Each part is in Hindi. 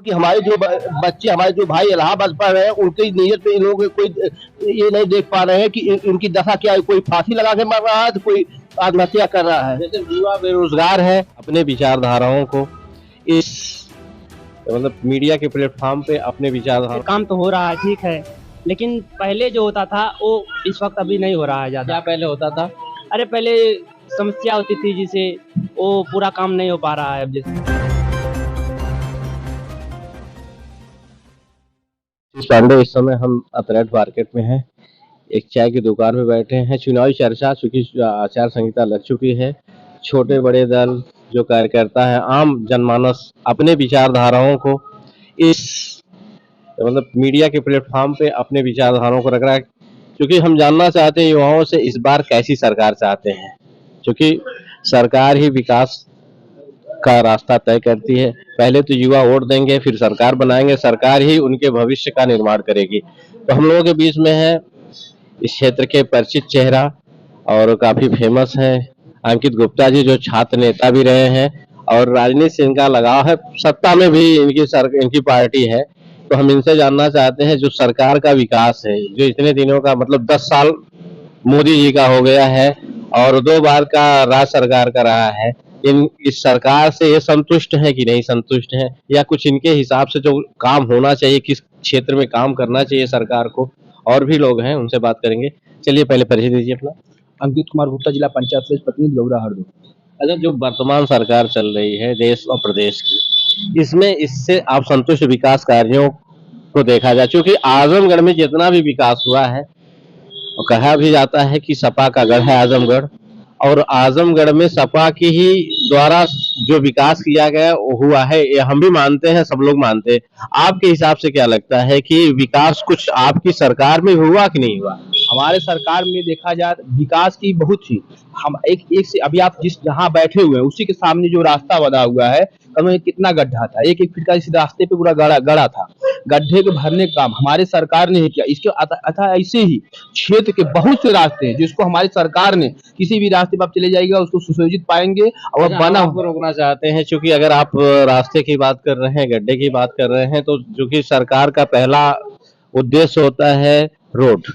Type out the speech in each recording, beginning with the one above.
कि हमारे जो बच्चे, हमारे जो भाई इलाहाबाद पढ़ रहे हैं, उनकी नीयत पे इन लोग कोई ये नहीं देख पा रहे हैं कि इनकी दशा क्या है। कोई फांसी लगा के मर रहा है तो कोई आत्महत्या कर रहा है। जैसे युवा बेरोजगार है, अपने विचारधाराओं को इस मतलब मीडिया के प्लेटफॉर्म पे अपने विचारधारा काम तो हो रहा है, ठीक है, लेकिन पहले जो होता था वो इस वक्त अभी नहीं हो रहा है ज्यादा। क्या पहले होता था? अरे पहले समस्या होती थी जिसे वो पूरा काम नहीं हो पा रहा है अब जैसे। पांडे, इस समय हम अतरेट मार्केट में हैं, एक चाय की दुकान में बैठे हैं। चुनावी चर्चा चूंकि आचार संहिता लग चुकी है, छोटे बड़े दल जो कार्यकर्ता है, आम जनमानस अपने विचारधाराओं को इस मतलब मीडिया के प्लेटफॉर्म पे अपने विचारधाराओं को रख रहा है। क्योंकि हम जानना चाहते हैं युवाओं से इस बार कैसी सरकार चाहते हैं, क्योंकि सरकार ही विकास का रास्ता तय करती है। पहले तो युवा वोट देंगे, फिर सरकार बनाएंगे, सरकार ही उनके भविष्य का निर्माण करेगी। तो हम लोगों के बीच में है इस क्षेत्र के परिचित चेहरा और काफी फेमस है अंकित गुप्ता जी, जो छात्र नेता भी रहे हैं और राजनीति से इनका लगाव है, सत्ता में भी इनकी पार्टी है। तो हम इनसे जानना चाहते हैं जो सरकार का विकास है, जो इतने दिनों का मतलब 10 साल मोदी जी का हो गया है और 2 बार का राज्य सरकार का रहा है, इस सरकार से ये संतुष्ट है कि नहीं संतुष्ट है, या कुछ इनके हिसाब से जो काम होना चाहिए, किस क्षेत्र में काम करना चाहिए सरकार को। और भी लोग हैं, उनसे बात करेंगे। चलिए पहले परिचय दीजिए अपना। अंकित कुमार गुप्ता, जिला पंचायत सदस्य प्रतिनिधि गौरा हरदो। अच्छा, जो वर्तमान सरकार चल रही है देश और प्रदेश की, इसमें इससे आप संतुष्ट विकास कार्यों को देखा जाए? क्योंकि आजमगढ़ में जितना भी विकास हुआ है, और कहा भी जाता है कि सपा का गढ़ है आजमगढ़, और आजमगढ़ में सपा की ही द्वारा जो विकास किया गया हुआ है, ये हम भी मानते हैं, सब लोग मानते हैं। आपके हिसाब से क्या लगता है कि विकास कुछ आपकी सरकार में हुआ कि नहीं हुआ? हमारे सरकार में देखा जाए विकास की बहुत ही हम एक से अभी आप जिस जहाँ बैठे हुए हैं उसी के सामने जो रास्ता बना हुआ है, कम कितना गड्ढा था, 1-1 फीट का इस रास्ते पे पूरा गड़ा था। गड्ढे को भरने का काम हमारे सरकार ने ही किया। इसके अतः ऐसे ही क्षेत्र के बहुत से रास्ते हैं जिसको हमारी सरकार ने, किसी भी रास्ते पर आप चले जाइएगा उसको सुशोभित पाएंगे और बना आपको रोकना चाहते हैं, क्योंकि अगर आप रास्ते की बात कर रहे हैं, गड्ढे की बात कर रहे हैं, तो जो कि सरकार का पहला उद्देश्य होता है रोड।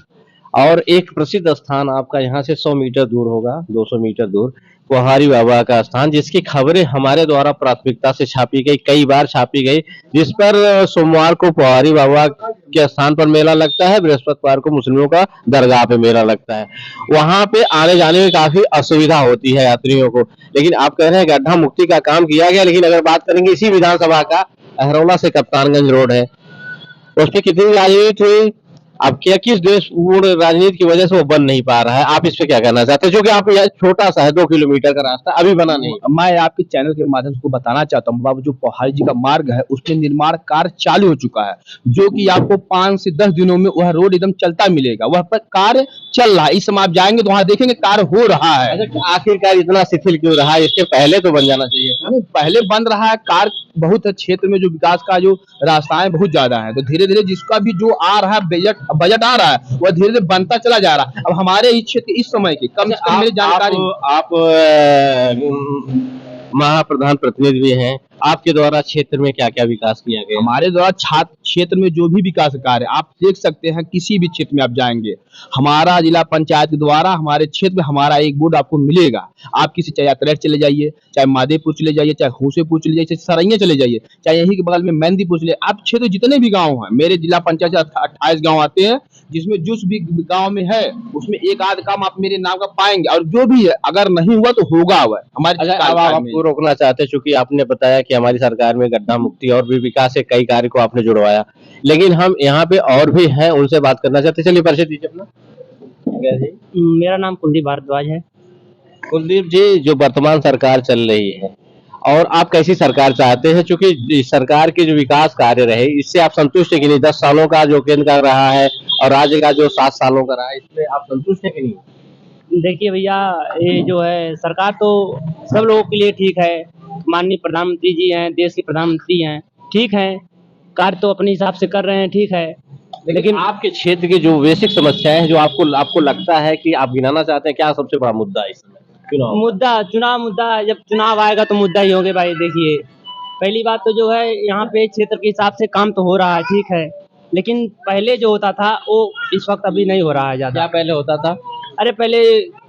और एक प्रसिद्ध स्थान आपका यहाँ से 100 मीटर दूर होगा, 200 मीटर दूर, पोहारी बाबा का स्थान, जिसकी खबरें हमारे द्वारा प्राथमिकता से छापी गई, कई बार छापी गई, जिस पर सोमवार को पोहारी बाबा के स्थान पर मेला लगता है, बृहस्पतिवार को मुस्लिमों का दरगाह पे मेला लगता है। वहां पे आने जाने में काफी असुविधा होती है यात्रियों को। लेकिन आप कह रहे हैं गड्ढा मुक्ति का काम किया गया, लेकिन अगर बात करेंगे इसी विधानसभा का, अहरौला से कप्तानगंज रोड है, उस पर कितनी राजनीति हुई, अब क्या किस देशपूर्ण राजनीति की वजह से वो बन नहीं पा रहा है? आप इस पे क्या कहना चाहते हैं? जो कि आप यहाँ छोटा सा है, 2 किलोमीटर का रास्ता अभी बना नहीं। मैं आपके चैनल के माध्यम से बताना चाहता हूँ बाबू, जो पोहारी जी का मार्ग है उसमें निर्माण कार्य चालू हो चुका है, जो कि आपको 5 से 10 दिनों में वह रोड एकदम चलता मिलेगा। वह पर कार्य चल रहा है, इस समय आप जाएंगे तो वहाँ देखेंगे कार्य हो रहा है। अच्छा, आखिरकार इतना शिथिल क्यों रहा है? इसके पहले तो बन जाना चाहिए था। पहले बन रहा है, कार्य बहुत क्षेत्र में जो विकास का जो रास्ताएं बहुत ज्यादा है, तो धीरे धीरे जिसका भी जो आ रहा है बजट आ रहा है, वह धीरे धीरे बनता चला जा रहा है। अब हमारे इस क्षेत्र इस समय की कम से कम मेरी जानकारी, आप महाप्रधान प्रतिनिधि भी हैं, आपके द्वारा क्षेत्र में क्या क्या विकास किया गया? हमारे द्वारा छात्र क्षेत्र में जो भी विकास कार्य आप देख सकते हैं, किसी भी क्षेत्र में आप जाएंगे, हमारा जिला पंचायत के द्वारा हमारे क्षेत्र में हमारा एक बोर्ड आपको मिलेगा। आप किसी चाहे अतरेट चले जाइए, चाहे मादेपुर चले जाइए, चाहे होसेपुर चले जाइए, चाहे सरैया चले जाइए, चाहे यही के बगल में मेहंदीपुर चले, आप क्षेत्र जितने भी गाँव हैं, मेरे जिला पंचायत 28 गाँव आते हैं, जिसमें जिस भी गाँव में है उसमें एक आध काम आप मेरे नाम का पाएंगे, और जो भी है अगर नहीं हुआ तो होगा वह हमारे। आपको रोकना चाहते हैं, क्योंकि आपने बताया कि हमारी सरकार में गड्ढा मुक्ति और भी विकास के कई कार्य को आपने जुड़वाया, लेकिन हम यहाँ पे और भी हैं, उनसे बात करना चाहते हैं। चलिए परिचय दीजिए अपना। मेरा नाम कुलदीप भारद्वाज है। कुलदीप जी, जो वर्तमान सरकार चल रही है और आप कैसी सरकार चाहते हैं? क्योंकि सरकार के जो विकास कार्य रहे, इससे आप संतुष्ट है कि नहीं? 10 सालों का जो केंद्र का रहा है और राज्य का जो 7 सालों का रहा है, इसमें आप संतुष्ट है कि नहीं? देखिए भैया, ये जो है सरकार तो सब लोगों के लिए ठीक है, माननीय प्रधानमंत्री जी हैं, देश के प्रधानमंत्री हैं, ठीक है, कार्य तो अपने हिसाब से कर रहे हैं, ठीक है। लेकिन आपके क्षेत्र की जो बेसिक समस्याएं हैं, जो आपको लगता है कि आप गिनाना चाहते हैं, क्या सबसे बड़ा मुद्दा है इस समय? चुनाव मुद्दा, जब चुनाव आएगा तो मुद्दा ही होंगे भाई। देखिए पहली बात तो जो है यहाँ पे क्षेत्र के हिसाब से काम तो हो रहा है, ठीक है, लेकिन पहले जो होता था वो इस वक्त अभी नहीं हो रहा है क्या ज्यादा। पहले होता था? अरे पहले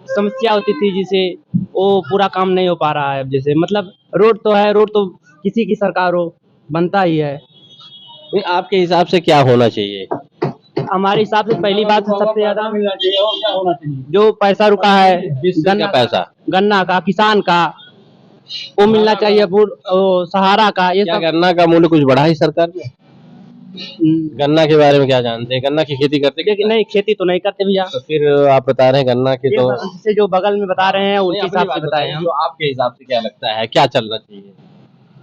समस्या होती थी जिसे वो पूरा काम नहीं हो पा रहा है अब, जैसे मतलब रोड तो है, रोड तो किसी की सरकार हो बनता ही है। नहीं, आपके हिसाब से क्या होना चाहिए? हमारे हिसाब से पहली बात तो सबसे ज्यादा जो पैसा रुका है गन्ना पैसा, गन्ना का, किसान का, वो मिलना चाहिए, वो सहारा का, ये क्या सब। गन्ना का मूल्य कुछ बढ़ा है सरकार ने? गन्ना के बारे में क्या जानते हैं? गन्ना की खेती करते लेकिन नहीं, खेती तो नहीं करते भैया। तो फिर आप बता रहे हैं गन्ना की, ये तो जैसे जो बगल में बता रहे हैं उनके हिसाब से बताए हम। जो आपके हिसाब से क्या लगता है क्या चलना चाहिए?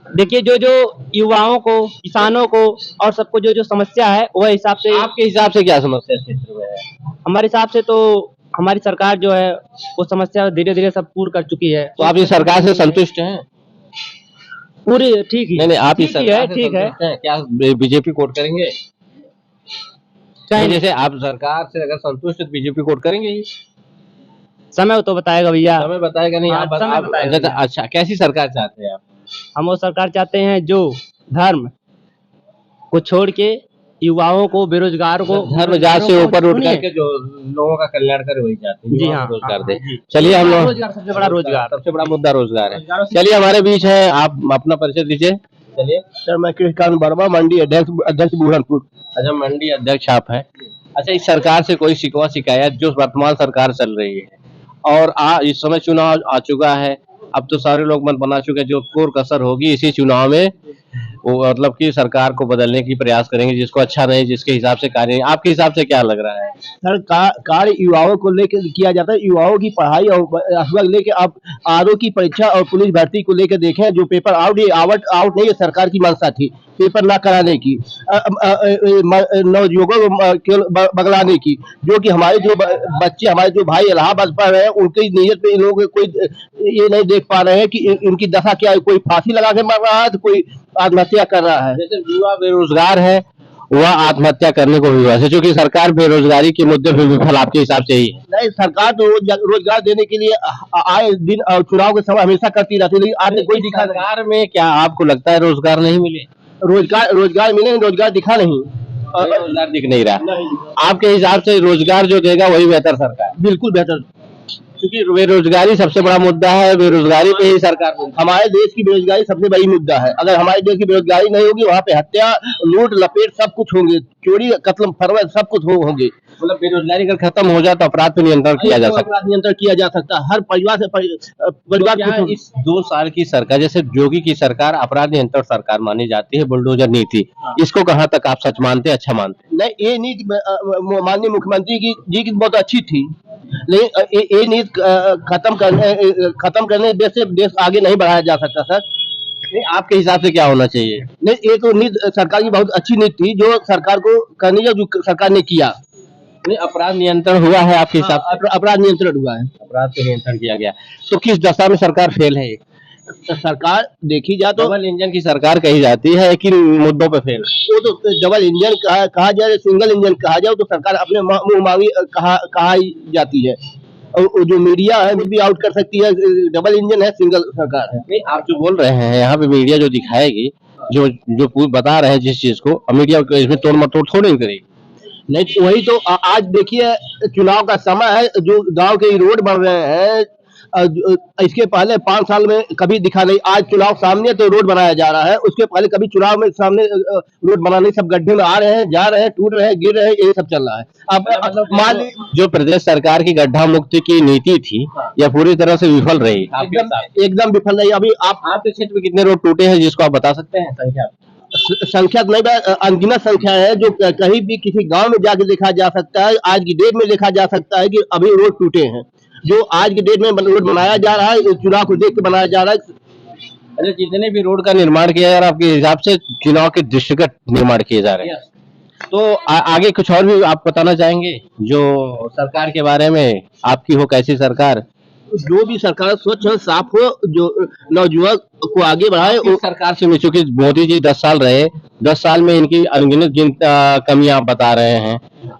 देखिए जो जो युवाओं को, किसानों को और सबको जो जो समस्या है वह हिसाब से, आपके हिसाब से क्या समस्या क्षेत्र में है? हमारे हिसाब से तो हमारी सरकार जो है वो समस्या धीरे धीरे सब पूर्ण कर चुकी है। तो आप इस सरकार से संतुष्ट हैं? पूरी ठीक ही नहीं, आप इस ठीक ही है, सरकार से ठीक है। संतुष्ट हैं? क्या बीजेपी कोट करेंगे? चाहे जैसे आप सरकार से अगर संतुष्ट है तो बीजेपी कोट करेंगे ही। समय तो बताएगा भैया, हमें बताएगा नहीं, हाँ, आप समय बताएगा। अच्छा, कैसी सरकार चाहते हैं आप? हम वो सरकार चाहते हैं जो धर्म को छोड़ के युवाओं को, बेरोजगार को, धर्म जात से ऊपर उठ सुनिए, करके जो लोगों का कल्याण करे वही चाहते हैं, जी युवाओं हाँ, को रोजगार दे। जी। चलिए हम लोग, रोजगार सबसे बड़ा रोजगार। सबसे बड़ा मुद्दा रोजगार है। चलिए हमारे बीच है, आप अपना परिचय दीजिए। चलिए। सर मैं कृष्णकांत वर्मा, मंडी अध्यक्ष अध्यक्ष बुरहानपुर। अच्छा, मंडी अध्यक्ष आप हैं। अच्छा, इस सरकार से कोई शिकवा शिकायत जो वर्तमान सरकार चल रही है और इस समय चुनाव आ चुका है, अब तो सारे लोग मत बना चुके हैं, जो कोर कसर होगी इसी चुनाव में वो मतलब कि सरकार को बदलने की प्रयास करेंगे, जिसको अच्छा नहीं, जिसके हिसाब से कार्य नहीं। आपके हिसाब से क्या लग रहा है? सर कार्य युवाओं को लेकर किया जाता है, युवाओं की पढ़ाई और अथवा लेके आप आरओ की परीक्षा और पुलिस भर्ती को लेकर देखें, जो पेपर आउट आउट नहीं, ये सरकार की मंशा थी पेपर ना कराने की, नवयुवकों को केवल बगलाने की, जो कि हमारे जो बच्चे, हमारे जो भाई इलाहाबाद पढ़ रहे हैं, उनकी नीयत में इन लोगों को कोई ये नहीं देख पा रहे हैं कि इनकी दशा क्या है। कोई फांसी लगा के मर रहा है तो कोई आत्महत्या कर रहा है। जैसे युवा बेरोजगार है वह आत्महत्या करने को भी वैसे, क्योंकि सरकार बेरोजगारी के मुद्दे पर विफल आपके हिसाब से ही है। नहीं, सरकार तो रोजगार देने के लिए आए दिन चुनाव के समय हमेशा करती रहती है, लेकिन आज तक कोई दिखा सरकार में क्या आपको लगता है रोजगार नहीं मिले? रोजगार मिले, रोजगार दिखा नहीं, रोजगार दिख नहीं रहा। आपके हिसाब से रोजगार जो देगा वही बेहतर सरकार? बिल्कुल बेहतर, क्योंकि बेरोजगारी सबसे बड़ा मुद्दा है, बेरोजगारी पे ही सरकार हमारे देश की बेरोजगारी सबसे बड़ी मुद्दा है। अगर हमारे देश की बेरोजगारी नहीं होगी, वहाँ पे हत्या, लूट लपेट सब कुछ होंगे, चोरी कत्ल फरवा सब कुछ होंगे। मतलब बेरोजगारी अगर खत्म हो जाए तो अपराध पे नियंत्रण किया जा सकता है। नियंत्रण किया जा सकता है, हर परिवार से परिवार क्या इस 2 साल की सरकार, जैसे योगी की सरकार अपराध नियंत्रण सरकार मानी जाती है, बुलडोजर नीति, इसको कहाँ तक आप सच मानते हैं, अच्छा मानते हैं? नहीं, ये नीति माननीय मुख्यमंत्री जी की बहुत अच्छी थी, लेकिन ये नीति खत्म करने से देश आगे नहीं बढ़ाया जा सकता सर। नहीं, आपके हिसाब से क्या होना चाहिए? नहीं, ये तो नीति सरकार की बहुत अच्छी नीति थी, जो सरकार को करनी है, जो सरकार ने किया। नहीं, अपराध नियंत्रण हुआ है आपके हिसाब से? अपराध नियंत्रण हुआ है, अपराध पे नियंत्रण किया गया। तो किस दशा में सरकार फेल है? सरकार देखी जाए तो डबल इंजन की सरकार कही जाती है, किन मुद्दों पे फेल? वो तो डबल इंजन कहा जाए, सिंगल इंजन कहा जाए तो सरकार अपने मुंह मांगी कहा जाती है, और जो मीडिया है वो भी आउट कर सकती है। डबल इंजन है, सिंगल सरकार है। नहीं, आप जो बोल रहे हैं यहाँ पे मीडिया जो दिखाएगी, जो जो बता रहे हैं जिस चीज को, मीडिया इसमें तोड़ मटोड़ थोड़ी नहीं करेगी। नहीं तो वही तो आज देखिए, चुनाव का समय है, जो गांव के रोड बन रहे हैं, इसके पहले 5 साल में कभी दिखा नहीं। आज चुनाव सामने तो रोड बनाया जा रहा है, उसके पहले कभी चुनाव में सामने रोड बना नहीं, सब गड्ढे में आ रहे हैं, जा रहे हैं, टूट रहे हैं, गिर रहे हैं, यही सब चल रहा है। अब मान ली जो प्रदेश सरकार की गड्ढा मुक्ति की नीति थी, यह पूरी तरह से विफल रही। एकदम विफल रही। अभी आपके क्षेत्र में कितने रोड टूटे हैं, जिसको आप बता सकते हैं संख्या? संख्या नहीं, अनगिनत संख्या है, जो कहीं भी किसी गांव में जाके देखा जा सकता है, आज की डेट में देखा जा सकता है कि अभी रोड टूटे हैं। जो आज की डेट में रोड बनाया जा रहा है, चुनाव को देख के बनाया जा रहा है। अच्छा, जितने भी रोड का निर्माण किया जा रहा है, आपके हिसाब से चुनाव के दृष्टिगत निर्माण किए जा रहे हैं, तो आगे कुछ और भी आप बताना चाहेंगे जो सरकार के बारे में, आपकी हो कैसी सरकार? जो भी सरकार स्वच्छ और साफ हो, जो नवयुवक को आगे बढ़ाए। इस सरकार से चूंकि मोदी जी 10 साल रहे, 10 साल में इनकी अनगिनत कमियां आप बता रहे हैं,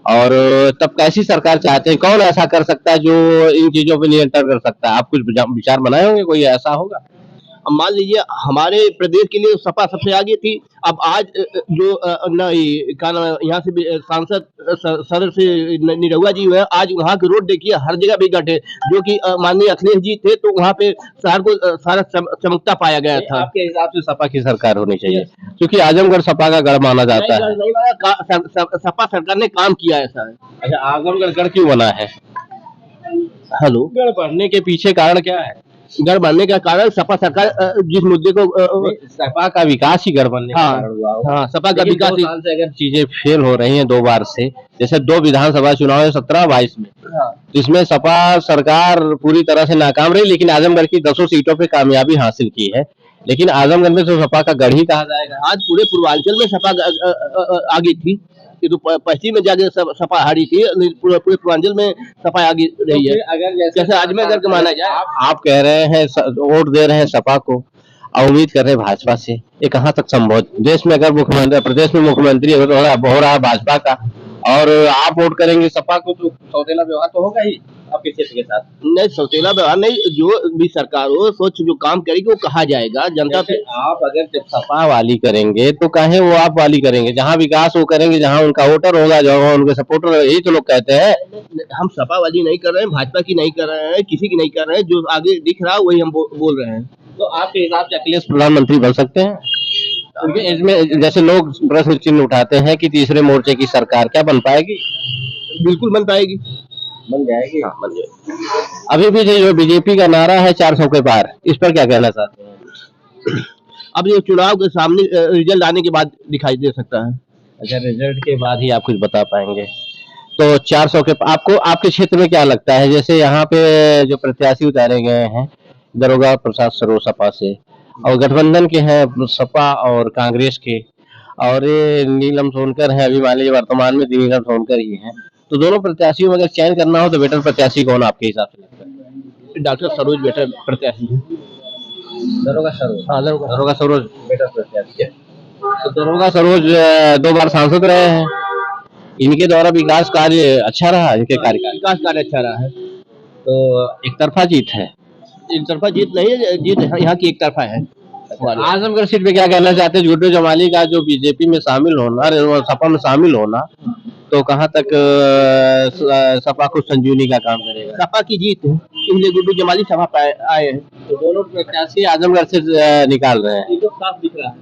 और तब कैसी सरकार चाहते हैं? कौन ऐसा कर सकता है जो इन चीजों पर नियंत्रण कर सकता है? आप कुछ विचार बनाए होंगे, कोई ऐसा होगा? अब मान लीजिए हमारे प्रदेश के लिए सपा सबसे आगे थी। अब आज जो न ये क्या नाम है यहाँ से भी सांसद सदर से निरहुआ जी हुए हैं, आज वहाँ की रोड देखिए हर जगह भी गड्ढे, जो कि माननीय अखिलेश जी थे तो वहाँ पे शहर को सारा चमकता पाया गया था। आपके हिसाब से सपा की सरकार होनी चाहिए, क्योंकि आजमगढ़ सपा का गढ़ माना जाता है। नहीं बना, सपा सरकार ने काम किया ऐसा है। अच्छा, आजमगढ़ गढ़ क्यों बना है? हेलो, गढ़ बनने के पीछे कारण क्या है? गढ़ बनने का कारण सपा सरकार जिस मुद्दे को सपा का विकास ही गढ़ बनने का कारण हुआ होगा। हाँ, सपा का लेकिन विकास 2 साल से अगर चीजें फेल हो रही हैं 2 बार से, जैसे 2 विधानसभा चुनाव है 17-22 में, जिसमें सपा सरकार पूरी तरह से नाकाम रही, लेकिन आजमगढ़ की 10 सीटों पे कामयाबी हासिल की है। लेकिन आजमगढ़ में तो सपा का गढ़ ही कहा जाएगा। आज पूरे पूर्वांचल में सपा आगे थी। ये तो पश्चिम में जाके सपा हारी थी, पूरे पूर्वांचल में सपा आगे रही है। अगर जैसे आजमगढ़ का माना जाए, आप कह रहे हैं वोट दे रहे हैं सपा को और उम्मीद कर रहे हैं भाजपा से, ये कहाँ तक संभव है? देश में अगर मुख्यमंत्री, प्रदेश में मुख्यमंत्री हो रहा है भाजपा का, और आप वोट करेंगे सपा को, तो सौतेला व्यवहार तो होगा ही आपके क्षेत्र के साथ। नहीं, सौतेला व्यवहार नहीं, जो भी सरकार हो सोच जो काम करेगी वो कहा जाएगा जनता पे। आप अगर जब सपा वाली करेंगे तो काहे वो आप वाली करेंगे? जहाँ विकास वो करेंगे, जहाँ उनका वोटर होगा, जहाँ उनके सपोर्टर, यही तो लोग कहते हैं। हम सपा वाली नहीं कर रहे हैं, भाजपा की नहीं कर रहे हैं, किसी की नहीं कर रहे हैं, जो आगे दिख रहा है वही हम बोल रहे हैं। तो आपके हिसाब से अखिलेश प्रधानमंत्री बन सकते हैं? क्योंकि इसमें जैसे लोग प्रश्न चिन्ह उठाते हैं कि तीसरे मोर्चे की सरकार क्या बन पाएगी? बिल्कुल बन पाएगी, बन जाएगी। हाँ बन जाएगी। अभी भी जो बीजेपी का नारा है 400 के पार, इस पर क्या कहना चाहते हैं? अब ये चुनाव के सामने रिजल्ट आने के बाद दिखाई दे सकता है। अच्छा, रिजल्ट के बाद ही आप कुछ बता पाएंगे। तो 400 के आपको आपके क्षेत्र में क्या लगता है? जैसे यहाँ पे जो प्रत्याशी उतारे गए हैं दरोगा प्रसाद सरोज सपा से, और गठबंधन के हैं सपा और कांग्रेस के, और ये नीलम सोनकर है, अभी मान लीजिए वर्तमान में नीलम सोनकर ही है, तो दोनों प्रत्याशियों में अगर चयन करना हो तो बेटर प्रत्याशी कौन आपके हिसाब से लगता है? डॉक्टर सरोज बेटर प्रत्याशी है। दरोगा सरोज, हाँ, दरोगा सरोज बेटर प्रत्याशी है। तो दरोगा सरोज 2 बार सांसद रहे हैं, इनके द्वारा विकास कार्य अच्छा रहा, इनके कार्यकाल विकास कार्य अच्छा रहा है। तो एक तरफा जीत है। एक तरफा जीत नहीं है, जीत यहाँ की एक तरफा है। आजमगढ़ सीट पे क्या कहना चाहते हैं? जुड्डू जमाली का जो बीजेपी में शामिल होना, सपा में शामिल होना, तो कहाँ तक सपा को संजीवनी का काम करेगा? सपा की जीत है, इसलिए गुड्डू जमाली सभा पे आए हैं। तो दोनों प्रत्याशी आजमगढ़ से निकाल रहे हैं, ये तो साफ दिख रहा है।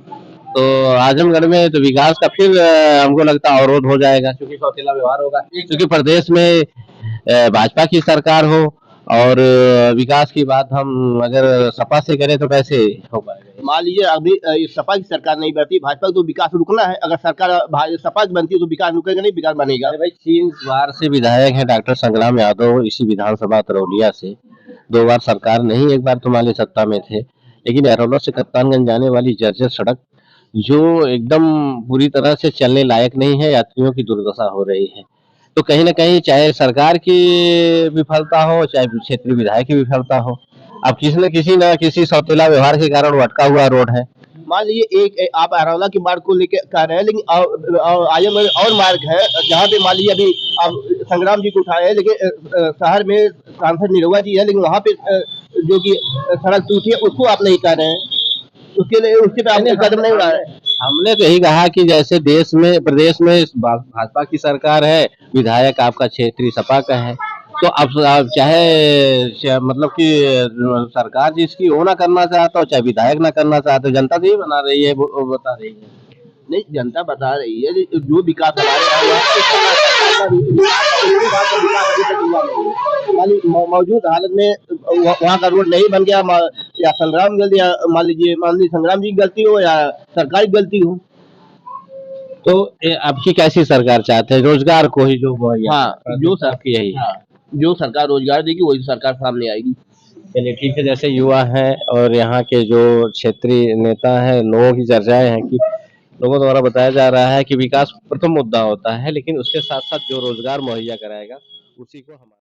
तो आजमगढ़ में तो विकास का फिर हमको लगता है अवरोध हो जाएगा, क्योंकि सौतेला व्यवहार होगा, क्योंकि प्रदेश में भाजपा की सरकार हो और विकास की बात हम अगर सपा से करें तो कैसे हो पाएगा? मान लीजिए अभी सपा की सरकार नहीं बनती, भाजपा को तो विकास रुकना है। अगर सरकार सपा की बनती है तो विकास रुकेगा नहीं, विकास बनेगा। अरे भाई, 3 बार से विधायक हैं डॉक्टर संग्राम यादव इसी विधानसभा तरौलिया से, 2 बार सरकार नहीं, 1 बार तुम्हारे सत्ता में थे, लेकिन एरोला से कप्तानगंज जाने वाली जर्जर सड़क जो एकदम पूरी तरह से चलने लायक नहीं है, यात्रियों की दुर्दशा हो रही है। तो कहीं न कहीं चाहे सरकार की विफलता हो, चाहे क्षेत्रीय विधायक की विफलता हो, अब किसी न किसी सौतेला व्यवहार के कारण वो अटका हुआ रोड है। मान लीजिए एक आप अरौला की मार्ग को लेकर कह रहे हैं, लेकिन आजमगढ़ और मार्ग है जहाँ पे मान लीजिए अभी आप संग्राम जी को उठाए हैं, लेकिन शहर में सांसद निरहुआ जी है, लेकिन वहाँ पे जो कि सड़क टूटी है उसको आप नहीं कह रहे हैं, उसके लिए उसके पे आप कदम नहीं उठा रहे। हमने तो यही कहा कि जैसे देश में प्रदेश में भाजपा की सरकार है, विधायक आपका क्षेत्रीय सपा का है, तो अब चाहे मतलब कि सरकार जिसकी वो ना करना चाहता हो, चाहे विधायक ना करना चाहते हो, जनता तो ही बना रही है, वो बता रही है। नहीं, जनता बता रही है जो विकास हमारे मौजूद हालत में वहाँ का रोड नहीं बन गया, या संग्राम गलती, या मान लीजिए संग्राम जी की गलती हो या सरकार की गलती हो। तो आपकी कैसी सरकार चाहते हैं? रोजगार को ही जो हाँ, जो सबकी यही है, जो सरकार रोजगार देगी वही सरकार सामने आएगी। चलिए ठीक है। जैसे युवा हैं और यहाँ के जो क्षेत्रीय नेता हैं, लोगों की चर्चाएं हैं कि लोगों द्वारा बताया जा रहा है कि विकास प्रथम मुद्दा होता है, लेकिन उसके साथ साथ जो रोजगार मुहैया कराएगा उसी को हमारा